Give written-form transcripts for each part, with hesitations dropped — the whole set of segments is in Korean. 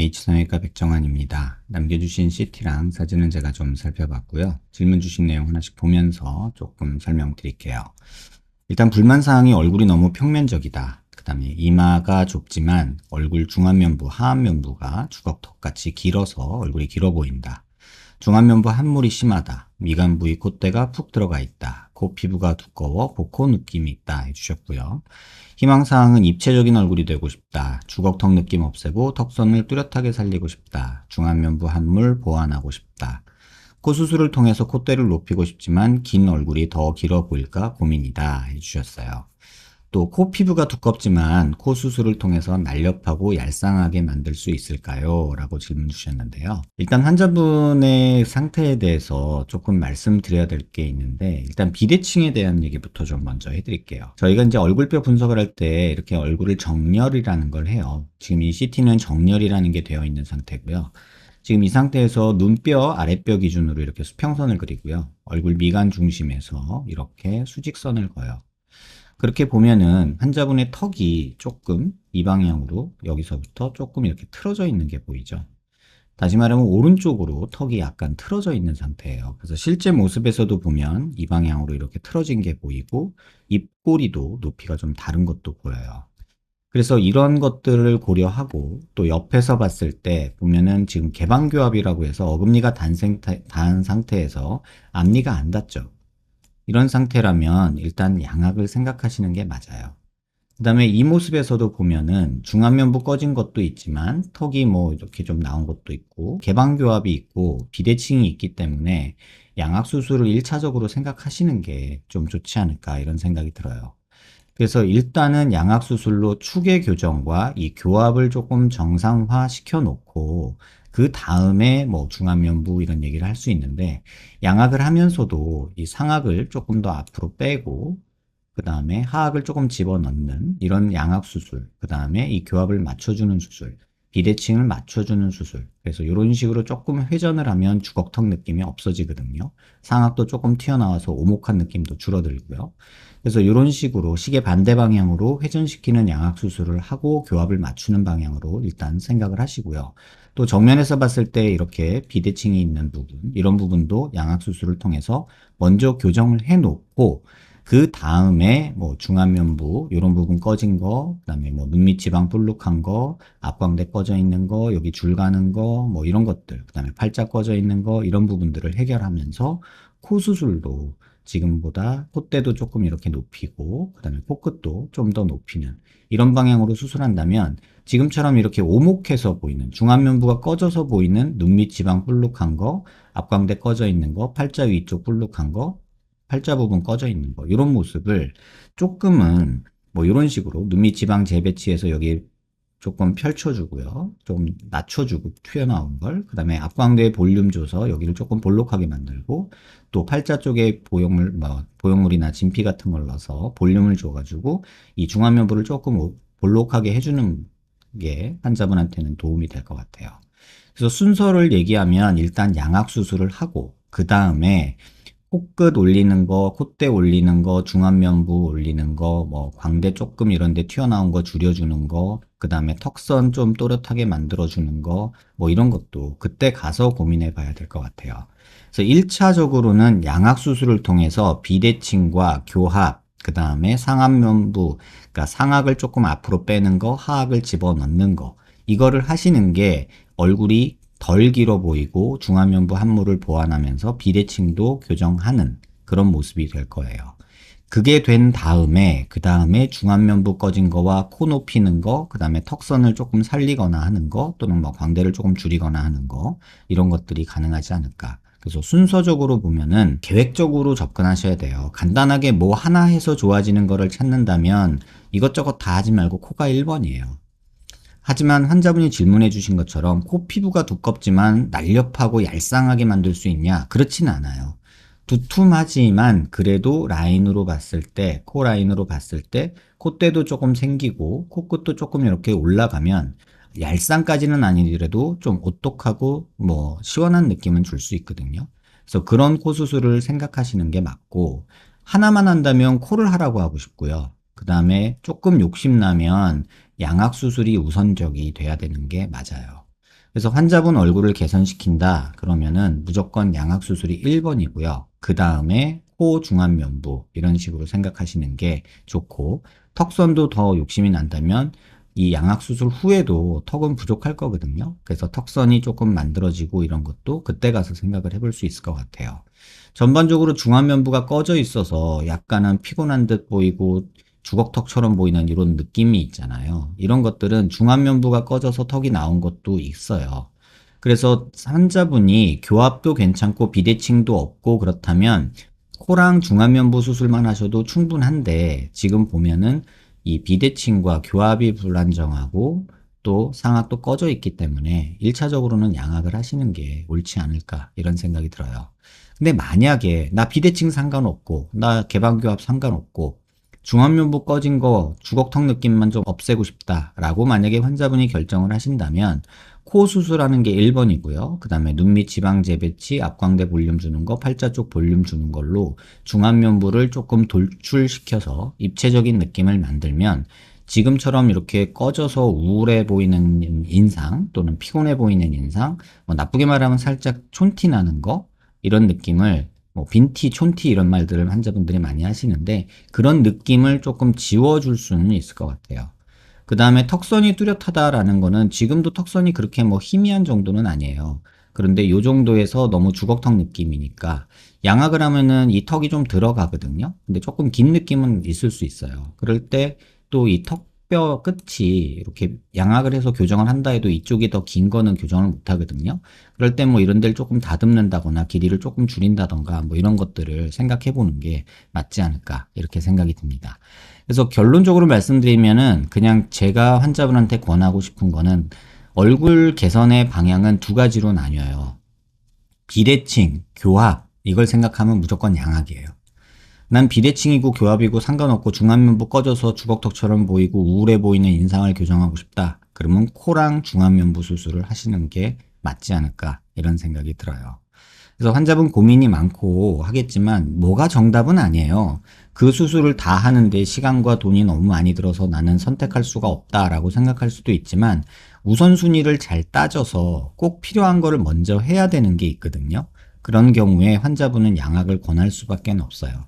H성형외과 백정환입니다. 남겨주신 CT랑 사진은 제가 좀 살펴봤고요. 질문 주신 내용 하나씩 보면서 조금 설명드릴게요. 일단 불만사항이 얼굴이 너무 평면적이다. 그 다음에 이마가 좁지만 얼굴 중안면부, 하안면부가 주걱턱같이 길어서 얼굴이 길어 보인다. 중안면부 함몰이 심하다. 미간 부위 콧대가 푹 들어가 있다. 코 피부가 두꺼워 복코 느낌이 있다 해주셨고요. 희망사항은 입체적인 얼굴이 되고 싶다. 주걱턱 느낌 없애고 턱선을 뚜렷하게 살리고 싶다. 중안면부 함몰 보완하고 싶다. 코 수술을 통해서 콧대를 높이고 싶지만 긴 얼굴이 더 길어 보일까 고민이다 해주셨어요. 또 코 피부가 두껍지만 코 수술을 통해서 날렵하고 얄쌍하게 만들 수 있을까요? 라고 질문 주셨는데요. 일단 환자분의 상태에 대해서 조금 말씀드려야 될 게 있는데, 일단 비대칭에 대한 얘기부터 좀 먼저 해드릴게요. 저희가 이제 얼굴뼈 분석을 할 때 이렇게 얼굴을 정렬이라는 걸 해요. 지금 이 CT는 정렬이라는 게 되어 있는 상태고요. 지금 이 상태에서 눈뼈, 아랫뼈 기준으로 이렇게 수평선을 그리고요. 얼굴 미간 중심에서 이렇게 수직선을 그어요. 그렇게 보면은 환자분의 턱이 조금 이 방향으로 여기서부터 조금 이렇게 틀어져 있는 게 보이죠. 다시 말하면 오른쪽으로 턱이 약간 틀어져 있는 상태예요. 그래서 실제 모습에서도 보면 이 방향으로 이렇게 틀어진 게 보이고 입꼬리도 높이가 좀 다른 것도 보여요. 그래서 이런 것들을 고려하고 또 옆에서 봤을 때 보면은 지금 개방교합이라고 해서 어금니가 단 상태에서 앞니가 안 닿죠. 이런 상태라면 일단 양악을 생각하시는 게 맞아요. 그 다음에 이 모습에서도 보면은 중안면부 꺼진 것도 있지만 턱이 뭐 이렇게 좀 나온 것도 있고 개방교합이 있고 비대칭이 있기 때문에 양악 수술을 1차적으로 생각하시는 게 좀 좋지 않을까 이런 생각이 들어요. 그래서 일단은 양악 수술로 축의 교정과 이 교합을 조금 정상화 시켜 놓고 그 다음에 뭐 중안면부 이런 얘기를 할 수 있는데 양악을 하면서도 이 상악을 조금 더 앞으로 빼고 그 다음에 하악을 조금 집어넣는 이런 양악 수술, 그 다음에 이 교합을 맞춰주는 수술, 비대칭을 맞춰주는 수술. 그래서 이런 식으로 조금 회전을 하면 주걱턱 느낌이 없어지거든요. 상악도 조금 튀어나와서 오목한 느낌도 줄어들고요. 그래서 이런 식으로 시계 반대 방향으로 회전시키는 양악 수술을 하고 교합을 맞추는 방향으로 일단 생각을 하시고요. 또 정면에서 봤을 때 이렇게 비대칭이 있는 부분, 이런 부분도 양악 수술을 통해서 먼저 교정을 해 놓고 그 다음에 뭐 중안면부 이런 부분 꺼진 거, 그다음에 뭐 눈밑 지방 볼록한 거, 앞광대 꺼져 있는 거, 여기 줄 가는 거, 뭐 이런 것들, 그다음에 팔자 꺼져 있는 거 이런 부분들을 해결하면서 코 수술도 지금보다 콧대도 조금 이렇게 높이고 그다음에 코끝도 좀 더 높이는 이런 방향으로 수술한다면 지금처럼 이렇게 오목해서 보이는 중안면부가 꺼져서 보이는 눈밑 지방 볼록한 거, 앞광대 꺼져 있는 거, 팔자 위쪽 볼록한 거 팔자 부분 꺼져 있는 거 이런 모습을 조금은 뭐 이런 식으로 눈밑 지방 재배치해서 여기 조금 펼쳐주고요. 좀 낮춰주고 튀어나온 걸. 그 다음에 앞광대에 볼륨 줘서 여기를 조금 볼록하게 만들고 또 팔자 쪽에 보형물, 뭐 보형물이나 진피 같은 걸 넣어서 볼륨을 줘가지고 이 중안면부를 조금 볼록하게 해주는 게 환자분한테는 도움이 될 것 같아요. 그래서 순서를 얘기하면 일단 양악 수술을 하고 그 다음에 코끝 올리는 거, 콧대 올리는 거, 중안면부 올리는 거, 뭐 광대 조금 이런 데 튀어나온 거 줄여주는 거, 그 다음에 턱선 좀 또렷하게 만들어주는 거, 뭐 이런 것도 그때 가서 고민해 봐야 될 것 같아요. 그래서 1차적으로는 양악 수술을 통해서 비대칭과 교합, 그 다음에 상안면부, 그러니까 상악을 조금 앞으로 빼는 거, 하악을 집어넣는 거, 이거를 하시는 게 얼굴이 덜 길어 보이고 중안면부 함몰을 보완하면서 비대칭도 교정하는 그런 모습이 될 거예요. 그게 된 다음에 그 다음에 중안면부 꺼진 거와 코 높이는 거, 그 다음에 턱선을 조금 살리거나 하는 거 또는 뭐 광대를 조금 줄이거나 하는 거 이런 것들이 가능하지 않을까. 그래서 순서적으로 보면은 계획적으로 접근하셔야 돼요. 간단하게 뭐 하나 해서 좋아지는 거를 찾는다면 이것저것 다 하지 말고 코가 1번이에요. 하지만 환자분이 질문해 주신 것처럼 코 피부가 두껍지만 날렵하고 얄쌍하게 만들 수 있냐? 그렇진 않아요. 두툼하지만 그래도 라인으로 봤을 때, 코 라인으로 봤을 때 콧대도 조금 생기고 코끝도 조금 이렇게 올라가면 얄쌍까지는 아니더라도 좀 오똑하고 뭐 시원한 느낌은 줄 수 있거든요. 그래서 그런 코 수술을 생각하시는 게 맞고 하나만 한다면 코를 하라고 하고 싶고요. 그 다음에 조금 욕심나면 양악 수술이 우선적이 돼야 되는 게 맞아요. 그래서 환자분 얼굴을 개선시킨다 그러면은 무조건 양악수술이 1번이고요. 그 다음에 코 중안면부 이런 식으로 생각하시는 게 좋고, 턱선도 더 욕심이 난다면 이 양악수술 후에도 턱은 부족할 거거든요. 그래서 턱선이 조금 만들어지고 이런 것도 그때 가서 생각을 해볼 수 있을 것 같아요. 전반적으로 중안면부가 꺼져 있어서 약간은 피곤한 듯 보이고 주걱턱처럼 보이는 이런 느낌이 있잖아요. 이런 것들은 중안면부가 꺼져서 턱이 나온 것도 있어요. 그래서 환자분이 교합도 괜찮고 비대칭도 없고 그렇다면 코랑 중안면부 수술만 하셔도 충분한데, 지금 보면은 이 비대칭과 교합이 불안정하고 또 상악도 꺼져 있기 때문에 1차적으로는 양악을 하시는 게 옳지 않을까 이런 생각이 들어요. 근데 만약에 나 비대칭 상관없고 나 개방교합 상관없고 중안면부 꺼진 거 주걱턱 느낌만 좀 없애고 싶다라고 만약에 환자분이 결정을 하신다면 코 수술하는 게 1번이고요. 그 다음에 눈 밑 지방 재배치, 앞광대 볼륨 주는 거, 팔자 쪽 볼륨 주는 걸로 중안면부를 조금 돌출시켜서 입체적인 느낌을 만들면 지금처럼 이렇게 꺼져서 우울해 보이는 인상 또는 피곤해 보이는 인상, 뭐 나쁘게 말하면 살짝 촌티 나는 거, 이런 느낌을 뭐 빈티, 촌티 이런 말들을 환자분들이 많이 하시는데 그런 느낌을 조금 지워줄 수는 있을 것 같아요. 그 다음에 턱선이 뚜렷하다라는 거는 지금도 턱선이 그렇게 뭐 희미한 정도는 아니에요. 그런데 요 정도에서 너무 주걱턱 느낌이니까 양악을 하면은 이 턱이 좀 들어가거든요. 근데 조금 긴 느낌은 있을 수 있어요. 그럴 때 또 이 턱뼈 끝이 이렇게 양악을 해서 교정을 한다 해도 이쪽이 더 긴 거는 교정을 못 하거든요. 그럴 때 뭐 이런 데를 조금 다듬는다거나 길이를 조금 줄인다던가 뭐 이런 것들을 생각해 보는 게 맞지 않을까 이렇게 생각이 듭니다. 그래서 결론적으로 말씀드리면은 그냥 제가 환자분한테 권하고 싶은 거는 얼굴 개선의 방향은 두 가지로 나뉘어요. 비대칭, 교합 이걸 생각하면 무조건 양악이에요. 난 비대칭이고 교합이고 상관없고 중안면부 꺼져서 주걱턱처럼 보이고 우울해 보이는 인상을 교정하고 싶다. 그러면 코랑 중안면부 수술을 하시는 게 맞지 않을까 이런 생각이 들어요. 그래서 환자분 고민이 많고 하겠지만 뭐가 정답은 아니에요. 그 수술을 다 하는데 시간과 돈이 너무 많이 들어서 나는 선택할 수가 없다라고 생각할 수도 있지만 우선순위를 잘 따져서 꼭 필요한 거를 먼저 해야 되는 게 있거든요. 그런 경우에 환자분은 양악을 권할 수밖에 없어요.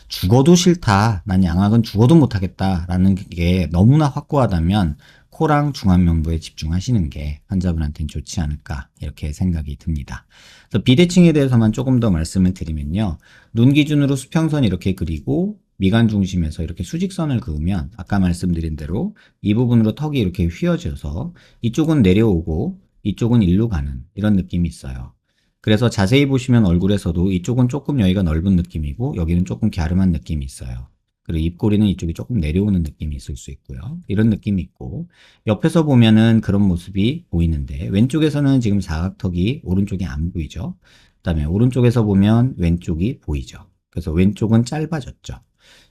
죽어도 싫다. 난 양악은 죽어도 못하겠다라는 게 너무나 확고하다면 코랑 중안면부에 집중하시는 게 환자분한테는 좋지 않을까 이렇게 생각이 듭니다. 그래서 비대칭에 대해서만 조금 더 말씀을 드리면요. 눈 기준으로 수평선 이렇게 그리고 미간 중심에서 이렇게 수직선을 그으면 아까 말씀드린 대로 이 부분으로 턱이 이렇게 휘어져서 이쪽은 내려오고 이쪽은 일로 가는 이런 느낌이 있어요. 그래서 자세히 보시면 얼굴에서도 이쪽은 조금 여기가 넓은 느낌이고 여기는 조금 갸름한 느낌이 있어요. 그리고 입꼬리는 이쪽이 조금 내려오는 느낌이 있을 수 있고요. 이런 느낌이 있고 옆에서 보면은 그런 모습이 보이는데 왼쪽에서는 지금 사각턱이 오른쪽이 안 보이죠. 그다음에 오른쪽에서 보면 왼쪽이 보이죠. 그래서 왼쪽은 짧아졌죠.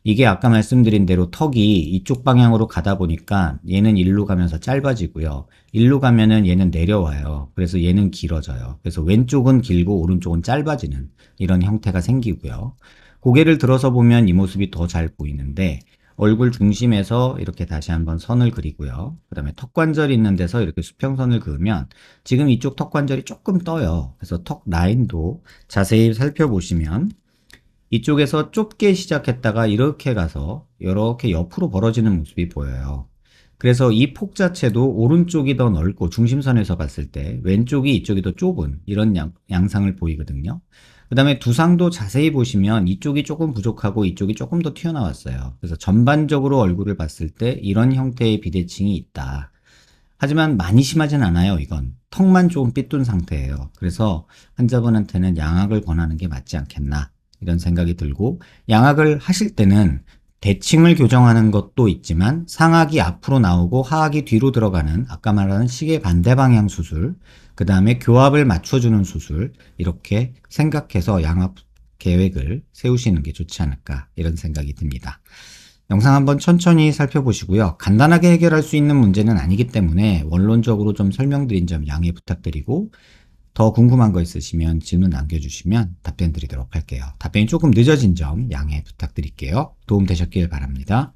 이게 아까 말씀드린 대로 턱이 이쪽 방향으로 가다 보니까 얘는 일로 가면서 짧아지고요. 일로 가면은 얘는 내려와요. 그래서 얘는 길어져요. 그래서 왼쪽은 길고 오른쪽은 짧아지는 이런 형태가 생기고요. 고개를 들어서 보면 이 모습이 더 잘 보이는데 얼굴 중심에서 이렇게 다시 한번 선을 그리고요. 그 다음에 턱관절이 있는 데서 이렇게 수평선을 그으면 지금 이쪽 턱관절이 조금 떠요. 그래서 턱 라인도 자세히 살펴보시면 이쪽에서 좁게 시작했다가 이렇게 가서 이렇게 옆으로 벌어지는 모습이 보여요. 그래서 이 폭 자체도 오른쪽이 더 넓고 중심선에서 봤을 때 왼쪽이 이쪽이 더 좁은 이런 양상을 보이거든요. 그 다음에 두상도 자세히 보시면 이쪽이 조금 부족하고 이쪽이 조금 더 튀어나왔어요. 그래서 전반적으로 얼굴을 봤을 때 이런 형태의 비대칭이 있다. 하지만 많이 심하진 않아요. 이건 턱만 좀 삐뚤은 상태예요. 그래서 환자분한테는 양악을 권하는 게 맞지 않겠나 이런 생각이 들고, 양악을 하실 때는 대칭을 교정하는 것도 있지만 상악이 앞으로 나오고 하악이 뒤로 들어가는 아까 말하는 시계 반대 방향 수술, 그 다음에 교합을 맞춰주는 수술, 이렇게 생각해서 양악 계획을 세우시는 게 좋지 않을까 이런 생각이 듭니다. 영상 한번 천천히 살펴보시고요. 간단하게 해결할 수 있는 문제는 아니기 때문에 원론적으로 좀 설명드린 점 양해 부탁드리고, 더 궁금한 거 있으시면 질문 남겨주시면 답변 드리도록 할게요. 답변이 조금 늦어진 점 양해 부탁드릴게요. 도움 되셨길 바랍니다.